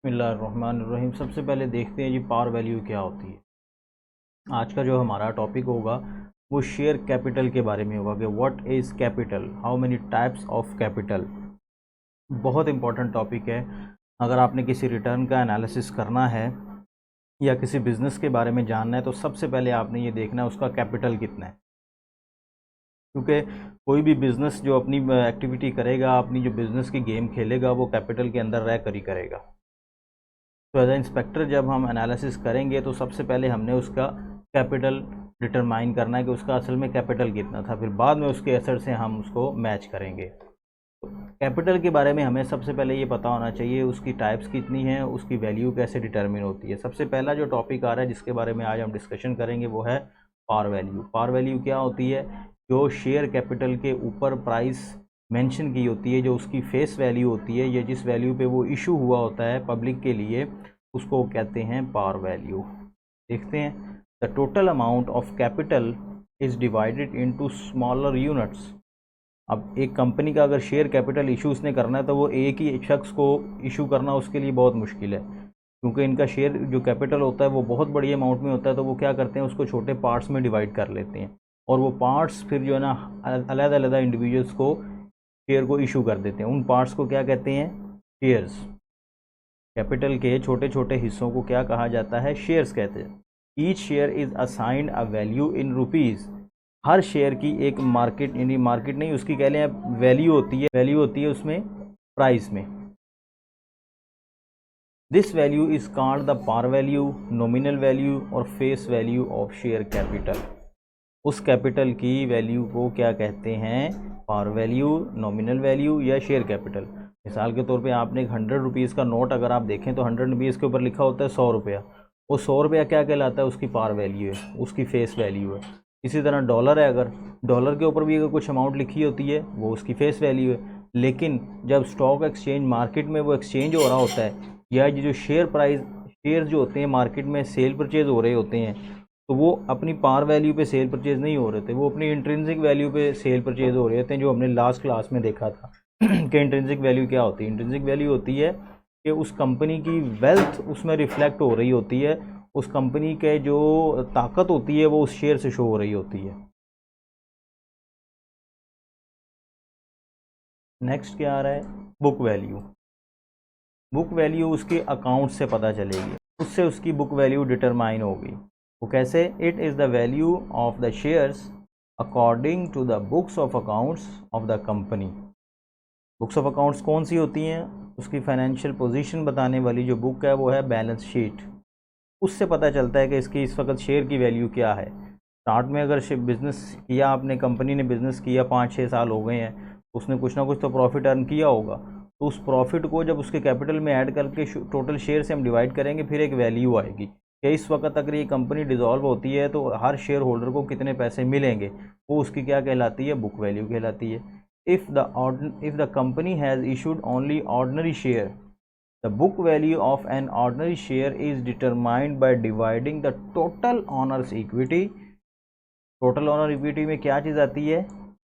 बिस्मिल्लाहिर्रहमानिर्रहीम। सबसे पहले देखते हैं जी पावर वैल्यू क्या होती है। आज का जो हमारा टॉपिक होगा वो शेयर कैपिटल के बारे में होगा कि what is capital, how many types of capital. बहुत इंपॉर्टेंट टॉपिक है। अगर आपने किसी रिटर्न का एनालिसिस करना है या किसी बिज़नेस के बारे में जानना है तो सबसे पहले आपने ये देखना है उसका कैपिटल कितना है, क्योंकि कोई भी बिज़नेस जो अपनी एक्टिविटी करेगा, अपनी जो बिज़नेस की गेम खेलेगा, वो कैपिटल के अंदर रह कर ही करेगा। तो एज ए इंस्पेक्टर जब हम एनालिसिस करेंगे तो सबसे पहले हमने उसका कैपिटल डिटरमाइन करना है कि उसका असल में कैपिटल कितना था, फिर बाद में उसके एसेट से हम उसको मैच करेंगे। तो कैपिटल के बारे में हमें सबसे पहले ये पता होना चाहिए उसकी टाइप्स कितनी हैं, उसकी वैल्यू कैसे डिटरमिन होती है। सबसे पहला जो टॉपिक आ रहा है जिसके बारे में आज हम डिस्कशन करेंगे वो है पार वैल्यू। पार वैल्यू क्या होती है? जो शेयर कैपिटल के ऊपर प्राइस मेंशन की होती है, जो उसकी फेस वैल्यू होती है या जिस वैल्यू पे वो इशू हुआ होता है पब्लिक के लिए, उसको कहते हैं पार वैल्यू। देखते हैं। The total amount of capital is divided into smaller units. अब एक कंपनी का अगर शेयर कैपिटल इशू उसने करना है तो वो एक ही शख्स को इशू करना उसके लिए बहुत मुश्किल है, क्योंकि इनका शेयर जो कैपिटल होता है वो बहुत बड़ी अमाउंट में होता है। तो वो क्या करते हैं, उसको छोटे पार्ट्स में डिवाइड कर लेते हैं और वो पार्ट्स फिर जो है ना अलग अलग इंडिविजुअल्स को शेयर को इशू कर देते हैं। उन पार्ट्स को क्या कहते हैं? शेयर्स। कैपिटल के छोटे छोटे हिस्सों को क्या कहा जाता है? शेयर्स कहते हैं। Each share is assigned a value in rupees. Her share की एक मार्केट, यानी मार्केट नहीं, उसकी कह लें वैल्यू होती है। वैल्यू होती है उसमें प्राइस में। This value is called the par value, nominal value or face value of share capital. उस कैपिटल की वैल्यू को क्या कहते हैं? पार वैल्यू, नॉमिनल वैल्यू या शेयर कैपिटल। मिसाल के तौर पे आपने एक 100 रुपीज़ का नोट अगर आप देखें तो 100 रुपीज़ के ऊपर लिखा होता है 100 रुपया। वो 100 रुपया क्या कहलाता है? उसकी पार वैल्यू है, उसकी फेस वैल्यू है। इसी तरह डॉलर है, अगर डॉलर के ऊपर भी अगर कुछ अमाउंट लिखी होती है वो उसकी फेस वैल्यू है। लेकिन जब स्टॉक एक्सचेंज मार्केट में वो एक्सचेंज हो रहा होता है या ये जो शेयर प्राइस, शेयर जो होते हैं मार्केट में सेल परचेज हो रहे होते हैं, तो वो अपनी पार वैल्यू पे सेल परचेज नहीं हो रहे थे, वो अपनी इंट्रिंसिक वैल्यू पे सेल परचेज हो रहे थे, जो हमने लास्ट क्लास में देखा था कि इंट्रिंसिक वैल्यू क्या होती है। इंट्रिंसिक वैल्यू होती है कि उस कंपनी की वेल्थ उसमें रिफ्लेक्ट हो रही होती है, उस कंपनी के जो ताकत होती है वो उस शेयर से शो हो रही होती है। नेक्स्ट क्या आ रहा है? Book value. बुक वैल्यू उसके अकाउंट से पता चलेगी, उससे उसकी बुक वैल्यू डिटरमाइन होगी। वो कैसे? It is the value of the shares according to the books of accounts of the company. Books of accounts कौन सी होती हैं? उसकी फाइनेंशियल पोजीशन बताने वाली जो बुक है वो है बैलेंस शीट। उससे पता चलता है कि इसकी इस वक्त शेयर की वैल्यू क्या है। स्टार्ट में अगर बिज़नेस किया आपने, कंपनी ने बिज़नेस किया 5-6 साल हो गए हैं, उसने कुछ ना कुछ तो प्रॉफिट अर्न किया होगा। तो उस प्रॉफिट को जब उसके कैपिटल में ऐड करके टोटल शेयर से हम डिवाइड करेंगे, फिर एक वैल्यू आएगी कि इस वक्त अगर ये कंपनी डिज़ोल्व होती है तो हर शेयर होल्डर को कितने पैसे मिलेंगे। वो उसकी क्या कहलाती है? बुक वैल्यू कहलाती है। If the company has issued only ordinary share, the book value of an ordinary share is determined by dividing the total owner's equity। Total owner equity में क्या चीज़ आती है?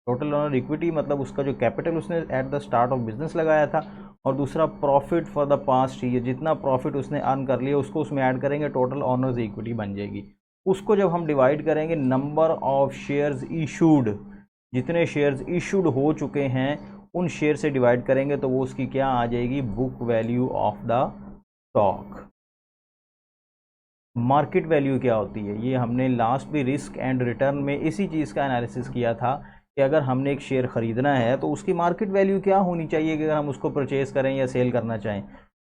टोटल ओनर इक्विटी मतलब उसका जो capital उसने at the start of business लगाया था, और दूसरा profit for the past year, जितना प्रॉफिट उसने अर्न कर लिया उसको उसमें ऐड करेंगे, टोटल ओनर्स इक्विटी बन जाएगी। उसको जब हम डिवाइड करेंगे नंबर ऑफ शेयर्स इशूड, जितने शेयर्स इशूड हो चुके हैं उन शेयर से डिवाइड करेंगे तो वो उसकी क्या आ जाएगी? Book value of the stock. Market value क्या होती है? ये हमने लास्ट भी रिस्क एंड रिटर्न में इसी चीज़ का एनालिसिस किया था कि अगर हमने एक शेयर ख़रीदना है तो उसकी मार्केट वैल्यू क्या होनी चाहिए कि अगर हम उसको परचेज़ करें या सेल करना चाहें।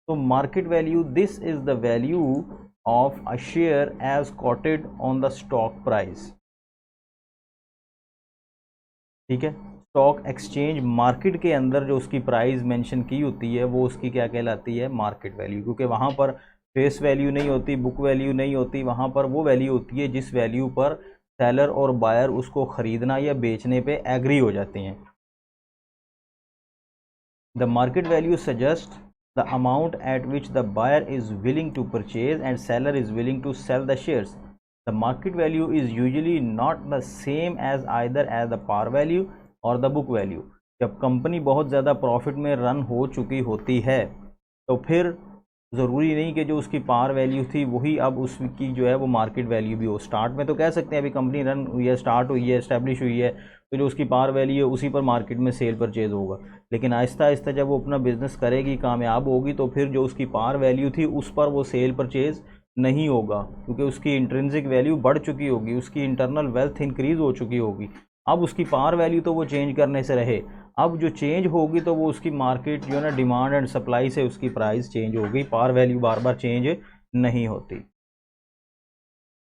तो market value, this is the value of a share as quoted on the stock price. ठीक है, स्टॉक एक्सचेंज मार्केट के अंदर जो उसकी प्राइस मेंशन की होती है वो उसकी क्या कहलाती है? Market value. क्योंकि वहाँ पर फेस वैल्यू नहीं होती, बुक वैल्यू नहीं होती, वहाँ पर वो वैल्यू होती है जिस वैल्यू पर सेलर और बायर उसको ख़रीदना या बेचने पे एग्री हो जाते हैं। The market value suggest the amount at which the buyer is willing to purchase and seller is willing to sell the shares. The market value is usually not the same as either as the par value और the book value. जब company बहुत ज़्यादा profit में run हो चुकी होती है तो फिर ज़रूरी नहीं कि जो उसकी पार वैल्यू थी वही अब उसकी जो है वो मार्केट वैल्यू भी हो। स्टार्ट में तो कह सकते हैं अभी कंपनी रन हुई है, स्टार्ट हुई है, इस्टेब्लिश हुई है, तो जो उसकी पार वैल्यू है उसी पर मार्केट में सेल परचेज़ होगा। लेकिन आहिस्ता आहिस्ता जब वो अपना बिज़नेस करेगी, कामयाब होगी, तो फिर जो उसकी पार वैल्यू थी उस पर वो सेल परचेज़ नहीं होगा, क्योंकि उसकी इंट्रिंसिक वैल्यू बढ़ चुकी होगी, उसकी इंटरनल वेल्थ इंक्रीज़ हो चुकी होगी। अब उसकी पार वैल्यू तो वो चेंज करने से रहे, अब जो चेंज होगी तो वो उसकी मार्केट जो है ना, डिमांड एंड सप्लाई से उसकी प्राइस चेंज होगी, पार वैल्यू बार बार चेंज नहीं होती।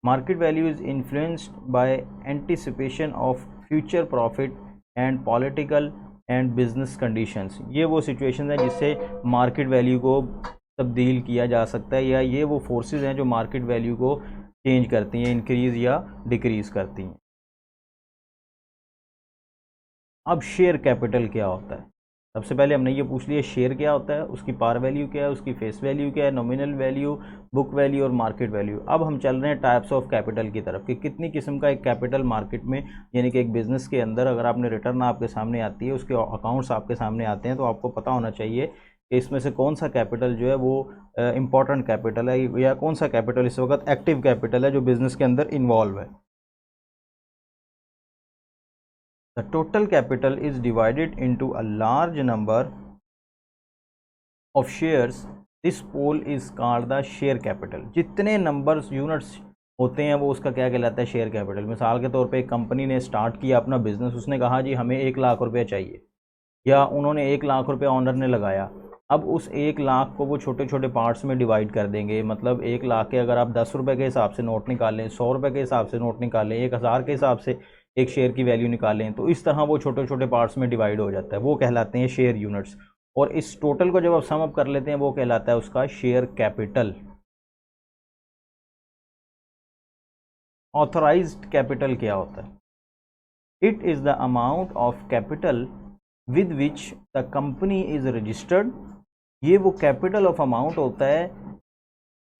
Market value is influenced by anticipation of future profit and political and business conditions. ये वो सिचुएशन है जिससे मार्केट वैल्यू को तब्दील किया जा सकता है, या ये वो फोर्सेस हैं जो मार्केट वैल्यू को चेंज करती हैं, इंक्रीज़ या डिक्रीज़ करती हैं। अब शेयर कैपिटल क्या होता है? सबसे पहले हमने ये पूछ लिया शेयर क्या होता है, उसकी पार वैल्यू क्या है, उसकी फेस वैल्यू क्या है, नॉमिनल वैल्यू, बुक वैल्यू और मार्केट वैल्यू। अब हम चल रहे हैं टाइप्स ऑफ कैपिटल की तरफ कि कितनी किस्म का एक कैपिटल मार्केट में, यानी कि एक बिज़नेस के अंदर अगर आपने रिटर्न आपके सामने आती है, उसके अकाउंट्स आपके सामने आते हैं, तो आपको पता होना चाहिए कि इसमें से कौन सा कैपिटल जो है वो इम्पॉर्टेंट कैपिटल है, या कौन सा कैपिटल इस वक्त एक्टिव कैपिटल है जो बिज़नेस के अंदर इन्वॉल्व है। The total capital is divided into a large number of shares. This pool is called the share capital. जितने नंबर्स यूनिट्स होते हैं वो उसका क्या कहलाता है? Share capital. मिसाल के तौर पे एक कंपनी ने स्टार्ट किया अपना बिजनेस, उसने कहा जी हमें 1 लाख रुपये चाहिए, या उन्होंने 1 लाख रुपये ऑनर ने लगाया। अब उस 1 लाख को वो छोटे छोटे पार्ट्स में डिवाइड कर देंगे, मतलब 1 लाख के अगर आप 10 रुपये के हिसाब से नोट निकालें, 100 रुपये के हिसाब से नोट निकालें, 1000 के हिसाब से एक शेयर की वैल्यू निकालें, तो इस तरह वो छोटे छोटे पार्ट्स में डिवाइड हो जाता है, वो कहलाते हैं शेयर यूनिट्स। और इस टोटल को जब आप सम अप कर लेते हैं वो कहलाता है उसका शेयर कैपिटल। ऑथराइज्ड कैपिटल क्या होता है? It is the amount of capital with which the company is registered. ये वो कैपिटल ऑफ अमाउंट होता है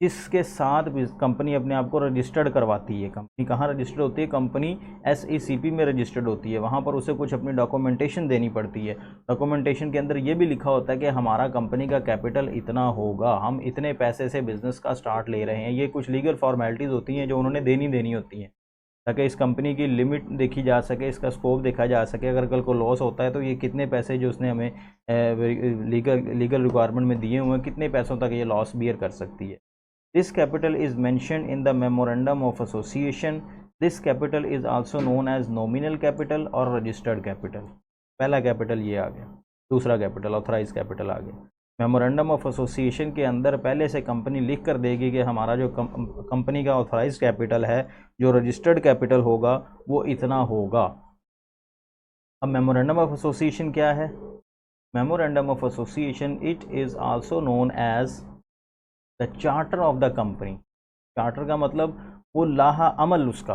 जिसके साथ कंपनी अपने आप को रजिस्टर्ड करवाती है। कंपनी कहाँ रजिस्टर्ड होती है? कंपनी SECP में रजिस्टर्ड होती है, वहाँ पर उसे कुछ अपनी डॉक्यूमेंटेशन देनी पड़ती है। डॉक्यूमेंटेशन के अंदर ये भी लिखा होता है कि हमारा कंपनी का कैपिटल इतना होगा, हम इतने पैसे से बिज़नेस का स्टार्ट ले रहे हैं। ये कुछ लीगल फॉर्मेलिटीज़ होती हैं जो उन्होंने देनी होती हैं, ताकि इस कंपनी की लिमिट देखी जा सके, इसका स्कोप देखा जा सके। अगर कल को लॉस होता है तो ये कितने पैसे जो उसने हमें लीगल रिक्वायरमेंट में दिए हुए हैं, कितने पैसों तक ये लॉस बियर कर सकती है। This capital is mentioned in the memorandum of association. This capital is also known as nominal capital और registered capital। पहला कैपिटल ये आ गया। दूसरा कैपिटल ऑथराइज कैपिटल आ गया। मेमोरेंडम ऑफ एसोसिएशन के अंदर पहले से कंपनी लिख कर देगी कि हमारा जो कंपनी का ऑथराइज कैपिटल है, जो रजिस्टर्ड कैपिटल होगा वो इतना होगा। अब मेमोरेंडम ऑफ एसोसिएशन क्या है? Memorandum of association it is also known as the charter of the company. Charter का मतलब वो लाहा अमल, उसका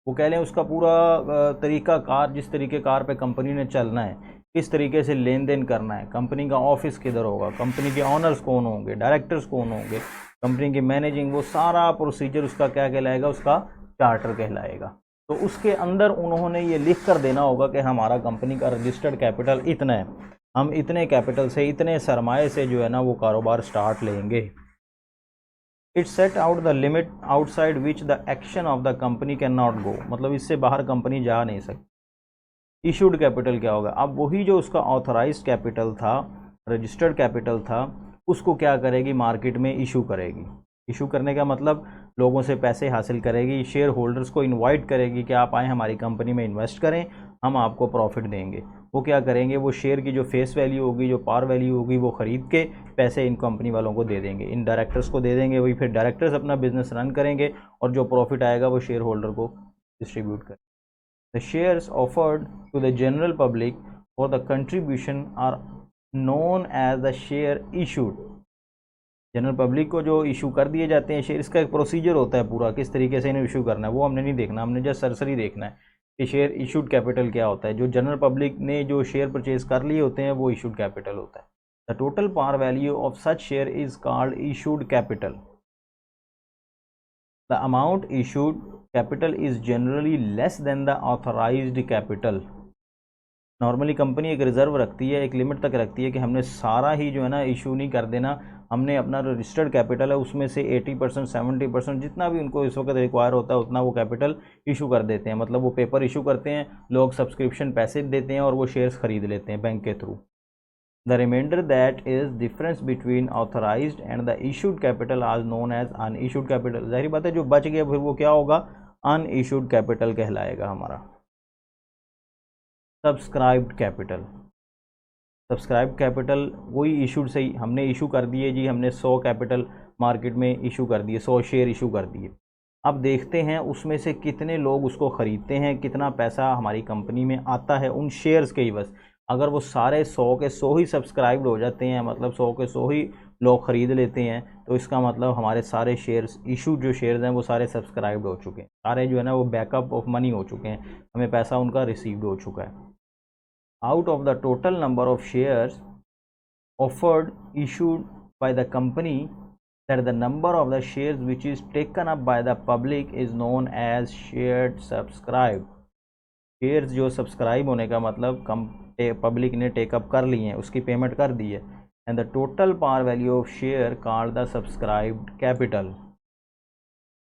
वो कह लें उसका पूरा तरीका कार, जिस तरीके कार पे कंपनी ने चलना है, किस तरीके से लेन देन करना है, कंपनी का ऑफिस किधर होगा, कंपनी के ऑनर्स कौन होंगे, डायरेक्टर्स कौन होंगे, कंपनी की मैनेजिंग, वो सारा प्रोसीजर उसका क्या कहलाएगा? उसका चार्टर कहलाएगा। तो उसके अंदर उन्होंने ये लिख कर देना होगा कि हमारा कंपनी का रजिस्टर्ड कैपिटल इतना है, हम इतने कैपिटल से, इतने सरमाए से जो है ना वो कारोबार स्टार्ट लेंगे। It set out the limit outside which the action of the company can not go, मतलब इससे बाहर कंपनी जा नहीं सकती। इशूड कैपिटल क्या होगा? अब वही जो उसका ऑथराइज्ड कैपिटल था, रजिस्टर्ड कैपिटल था, उसको क्या करेगी? मार्केट में इशू करेगी। इशू करने का मतलब लोगों से पैसे हासिल करेगी, शेयर होल्डर्स को इनवाइट करेगी कि आप आएँ हमारी कंपनी में इन्वेस्ट करें, हम आपको प्रॉफिट देंगे। वो क्या करेंगे? वो शेयर की जो फेस वैल्यू होगी, जो पार वैल्यू होगी, वो ख़रीद के पैसे इन कंपनी वालों को दे देंगे, इन डायरेक्टर्स को दे देंगे। वही फिर डायरेक्टर्स अपना बिजनेस रन करेंगे और जो प्रॉफिट आएगा वो शेयर होल्डर को डिस्ट्रीब्यूट करेंगे। The shares offered to the general public for the contribution are known as the share issued. General public को जो इशू कर दिए जाते हैं शेयर, इसका एक प्रोसीजर होता है पूरा, किस तरीके से इन्हें इशू करना है वो हमने नहीं देखना, हमने जस्ट सरसरी देखना है कि शेयर इशूड कैपिटल क्या होता है। जो जनरल पब्लिक ने जो शेयर परचेज कर लिए होते हैं वो इशूड कैपिटल होता है। The total par value of such share is called issued capital. The amount issued capital is generally less than the authorized capital. Normally company एक रिजर्व रखती है, एक लिमिट तक रखती है कि हमने सारा ही जो है ना इशू नहीं कर देना, हमने अपना रजिस्टर्ड कैपिटल है उसमें से 80% 70% जितना भी उनको इस वक्त रिक्वायर होता है उतना वो कैपिटल इशू कर देते हैं। मतलब वो पेपर इशू करते हैं, लोग सब्सक्रिप्शन पैसे देते हैं और वो शेयर्स खरीद लेते हैं बैंक के through. The reminder that is difference between authorized and the issued capital as known as unissued capital. जाहिर बात है जो बच गया फिर वो क्या होगा, अनइशूड कैपिटल कहलाएगा हमारा। सब्सक्राइब्ड कैपिटल, सब्सक्राइब कैपिटल वही इशूड से ही हमने इशू कर दिए जी, हमने 100 कैपिटल मार्केट में इशू कर दिए, 100 शेयर इशू कर दिए। अब देखते हैं उसमें से कितने लोग उसको ख़रीदते हैं, कितना पैसा हमारी कंपनी में आता है उन शेयर्स के ही बस। अगर वो सारे 100 के 100 ही सब्सक्राइब्ड हो जाते हैं, मतलब 100 के 100 ही लोग ख़रीद लेते हैं, तो इसका मतलब हमारे सारे शेयर्स इशू जो शेयर्स हैं वो सारे सब्सक्राइब्ड हो चुके हैं, सारे जो है ना वो बैकअप ऑफ मनी हो चुके हैं, हमें पैसा उनका रिसीव्ड हो चुका है। Out of the total number of shares offered issued by the company, that the number of the shares which is taken up by the public is known as shared subscribed। Shares जो subscribe होने का मतलब public ने take up कर लिए हैं, उसकी payment कर दी है। And the total par value of share called the subscribed capital.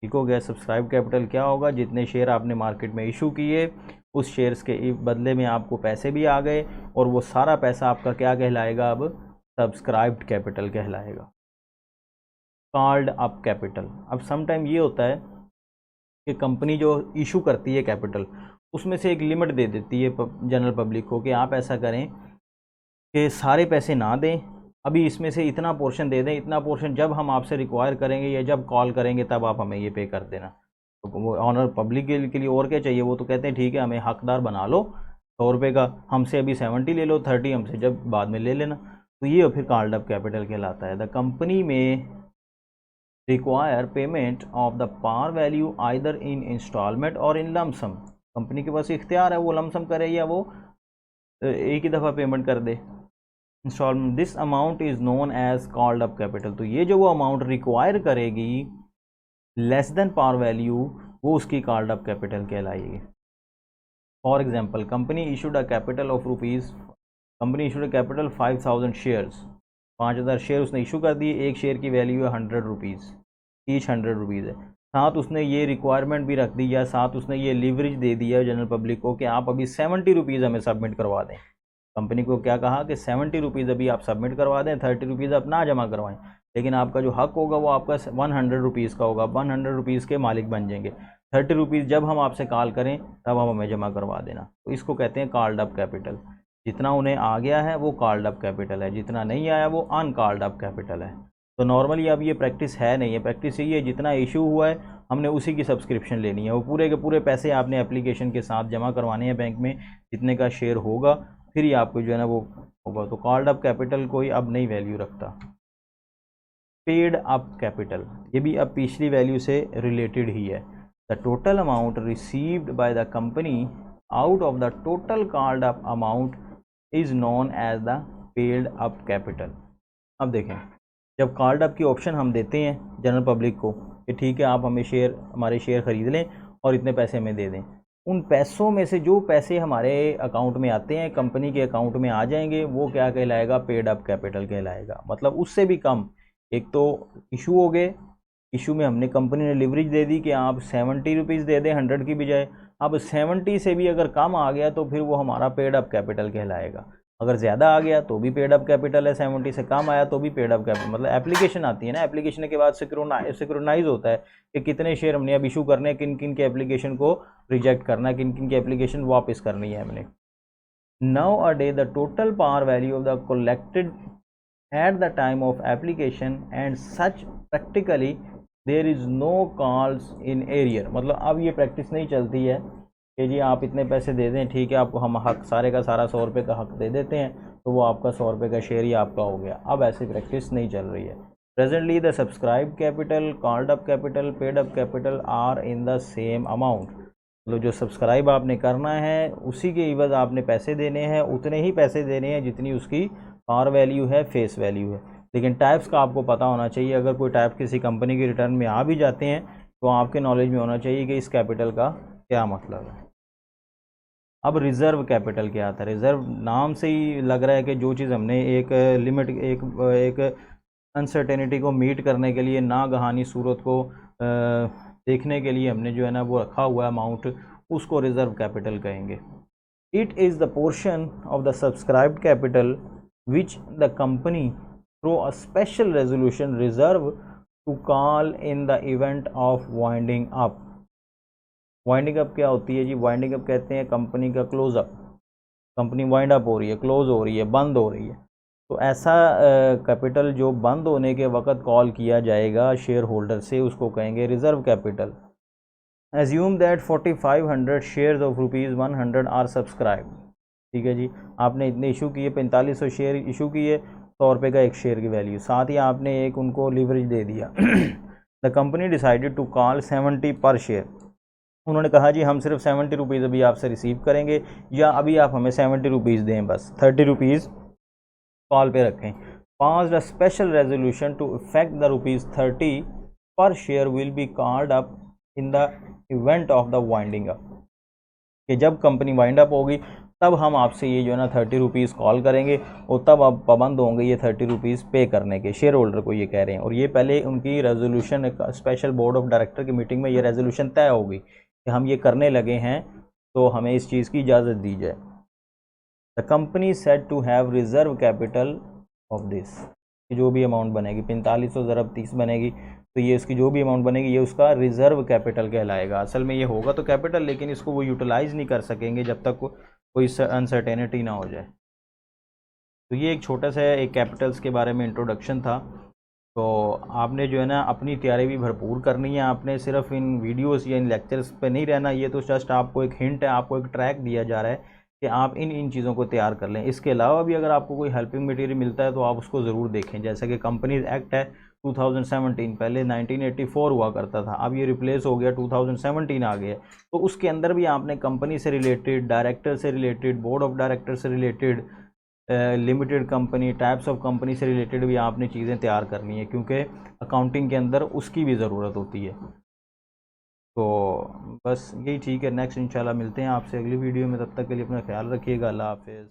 ठीक हो गया। सब्सक्राइब कैपिटल क्या होगा, जितने शेयर आपने मार्केट में इशू किए उस शेयर्स के बदले में आपको पैसे भी आ गए और वो सारा पैसा आपका क्या कहलाएगा, अब सब्सक्राइब्ड कैपिटल कहलाएगा। Called up capital. अब सम टाइम ये होता है कि कंपनी जो इशू करती है कैपिटल उसमें से एक लिमिट दे देती है जनरल पब्लिक को कि आप ऐसा करें कि सारे पैसे ना दें, अभी इसमें से इतना पोर्शन दे दें, इतना पोर्शन जब हम आपसे रिक्वायर करेंगे या जब कॉल करेंगे तब आप हमें ये पे कर देना। तो वो ऑनर पब्लिक के लिए और क्या चाहिए, वो तो कहते हैं ठीक है हमें हकदार बना लो 100 रुपये का, हमसे अभी 70 ले लो, 30 हमसे जब बाद में ले लेना। तो ये फिर कॉल्ड अप कैपिटल कहलाता है। The company may require payment of the par value either in installment और इन लमसम। कंपनी के पास इख्तियार है वो लमसम करे या वो एक ही दफ़ा पेमेंट कर दे instalment. This amount is known as called up capital. तो ये जो वो अमाउंट रिक्वायर करेगी लेस देन पार वैल्यू वो उसकी कॉल्ड अप कैपिटल कहलाएगी। For example company issued a capital of rupees, company issued a capital 5000 shares, 5000 share उसने issue कर दिए, एक शेयर की वैल्यू है 100 रुपीज़, ईच 100 रुपीज़ है। साथ उसने ये रिक्वायरमेंट भी रख दी या साथ उसने ये लीवरेज दे दिया जनरल पब्लिक को कि आप अभी 70 रुपीज़ हमें सबमिट करवा दें। कंपनी को क्या कहा कि 70 रुपीज़ अभी आप सबमिट करवा दें, 30 रुपीज़ आप ना जमा करवाएं, लेकिन आपका जो हक होगा वो आपका 100 रुपीज़ का होगा, 100 रुपीज़ के मालिक बन जाएंगे। 30 रुपीज़ जब हम आपसे कॉल करें तब आप हमें जमा करवा देना। तो इसको कहते हैं कॉल्ड अप कैपिटल। जितना उन्हें आ गया है वो कॉल्ड अप कैपिटल है, जितना नहीं आया वो अनकॉल्ड अप कैपिटल है। तो नॉर्मली अब ये प्रैक्टिस है नहीं है, प्रैक्टिस यही है जितना इशू हुआ है हमने उसी की सब्सक्रिप्शन लेनी है, वो पूरे के पूरे पैसे आपने एप्लीकेशन के साथ जमा करवाने हैं बैंक में, जितने का शेयर होगा फिर ही आपको जो है ना वो होगा। तो कॉल्ड अप कैपिटल कोई अब नहीं वैल्यू रखता। पेड अप कैपिटल, ये भी अब पिछली वैल्यू से रिलेटेड ही है। The total amount received by the company out of the total called up amount is known as the paid up capital. अब देखें जब कॉल्ड अप की ऑप्शन हम देते हैं जनरल पब्लिक को कि ठीक है आप हमें हमारे शेयर ख़रीद लें और इतने पैसे हमें दे दें, उन पैसों में से जो पैसे हमारे अकाउंट में आते हैं कंपनी के अकाउंट में आ जाएंगे वो क्या कहलाएगा, पेड अप कैपिटल कहलाएगा। मतलब उससे भी कम, एक तो इशू हो गए, इशू में हमने कंपनी ने लिवरेज दे दी कि आप 70 रुपीज़ दे दें 100 की बजाय, अब 70 से भी अगर कम आ गया तो फिर वो हमारा पेड अप कैपिटल कहलाएगा। अगर ज़्यादा आ गया तो भी पेड अप कैपिटल है, 70 से कम आया तो भी पेड अप कैपिटल। मतलब एप्लीकेशन आती है ना, एप्लीकेशन के बाद सिक्रोनाइज होता है कि कितने शेयर हमने अब इशू करने हैं, किन किन के एप्लीकेशन को रिजेक्ट करना है, किन किन की एप्लीकेशन वापस करनी है हमने। Now a day the total par value of the collected at the time of application and such practically there is no calls in arrear. मतलब अब ये प्रैक्टिस नहीं चलती है कि जी आप इतने पैसे दे दें, ठीक है आपको हम हक सारे का सारा 100 रुपये का हक दे देते हैं तो वो आपका 100 रुपये का शेयर ही आपका हो गया। अब ऐसी प्रैक्टिस नहीं चल रही है। Presently the subscribe capital, called up capital, paid up capital are in the same amount. मतलब जो सब्सक्राइब आपने करना है उसी के इवज़ आपने पैसे देने हैं, उतने ही पैसे देने हैं जितनी उसकी पार वैल्यू है, फेस वैल्यू है। लेकिन टाइप्स का आपको पता होना चाहिए, अगर कोई टाइप किसी कंपनी के रिटर्न में आ भी जाते हैं तो आपके नॉलेज में होना चाहिए कि इस कैपिटल का क्या मतलब है। अब रिज़र्व कैपिटल क्या आता है। रिज़र्व नाम से ही लग रहा है कि जो चीज़ हमने एक लिमिट एक अनसर्टेनिटी को मीट करने के लिए, नागहानी सूरत को देखने के लिए हमने जो है ना वो रखा हुआ अमाउंट, उसको रिज़र्व कैपिटल कहेंगे। It is the portion of the subscribed capital which the company through a special resolution reserve to call in the event of winding up. Winding up क्या होती है जी? वाइंडिंग अप कहते हैं company का close up. Company wind up हो रही है, close हो रही है, बंद हो रही है, तो ऐसा कैपिटल जो बंद होने के वक़्त कॉल किया जाएगा शेयर होल्डर से, उसको कहेंगे reserve capital. Assume that 4500 shares of ₹100 are subscribe. ठीक है जी, आपने इतने इशू किए, 4500 शेयर इशू किए, 100 रुपये का एक शेयर की वैल्यू, साथ ही आपने एक उनको लीवरेज दे दिया। The company decided to call 70 per share. उन्होंने कहा जी हम सिर्फ 70 रुपीज़ अभी आपसे रिसीव करेंगे, या अभी आप हमें 70 रुपीज़ दें, बस 30 रुपीज़ कॉल पे रखें। Pass the special resolution to effect the ₹30 पर share will be called up in the event of the winding up, कि जब कंपनी वाइंड अप होगी तब हम आपसे ये जो है ना 30 रुपीज़ कॉल करेंगे, और तब आप पाबंद होंगे ये 30 रुपीज़ पे करने के, शेयर होल्डर को ये कह रहे हैं। और ये पहले उनकी resolution, special board of director की मीटिंग में ये रेजोल्यूशन तय होगी कि हम ये करने लगे हैं, तो हमें इस चीज़ की इजाज़त दी जाए। The company said to have reserve capital of this, जो भी अमाउंट बनेगी 4500 ज़रब 30 बनेगी, तो ये इसकी जो भी अमाउंट बनेगी ये उसका रिज़र्व कैपिटल कहलाएगा। असल में ये होगा तो कैपिटल, लेकिन इसको वो यूटिलाइज़ नहीं कर सकेंगे जब तक कोई अनसर्टेनिटी ना हो जाए। तो ये एक छोटा सा एक कैपिटल्स के बारे में इंट्रोडक्शन था। तो आपने जो है ना अपनी तैयारी भी भरपूर करनी है, आपने सिर्फ इन वीडियोस या इन लेक्चर्स पे नहीं रहना। ये तो जस्ट आपको एक हिंट है, आपको एक ट्रैक दिया जा रहा है कि आप इन चीज़ों को तैयार कर लें। इसके अलावा भी अगर आपको कोई हेल्पिंग मटेरियल मिलता है तो आप उसको ज़रूर देखें। जैसे कि कंपनीज एक्ट है 2017, पहले 1984 हुआ करता था, अब ये रिप्लेस हो गया, 2017 आ गया। तो उसके अंदर भी आपने कंपनी से रिलेटेड, डायरेक्टर से रिलेटेड, बोर्ड ऑफ डायरेक्टर से related, limited company, types of company से रिलेटेड भी आपने चीज़ें तैयार करनी है, क्योंकि अकाउंटिंग के अंदर उसकी भी ज़रूरत होती है। तो बस यही ठीक है। नेक्स्ट इंशाल्लाह मिलते हैं आपसे अगली वीडियो में, तब तक के लिए अपना ख्याल रखिएगा। अल्लाह हाफ़िज़।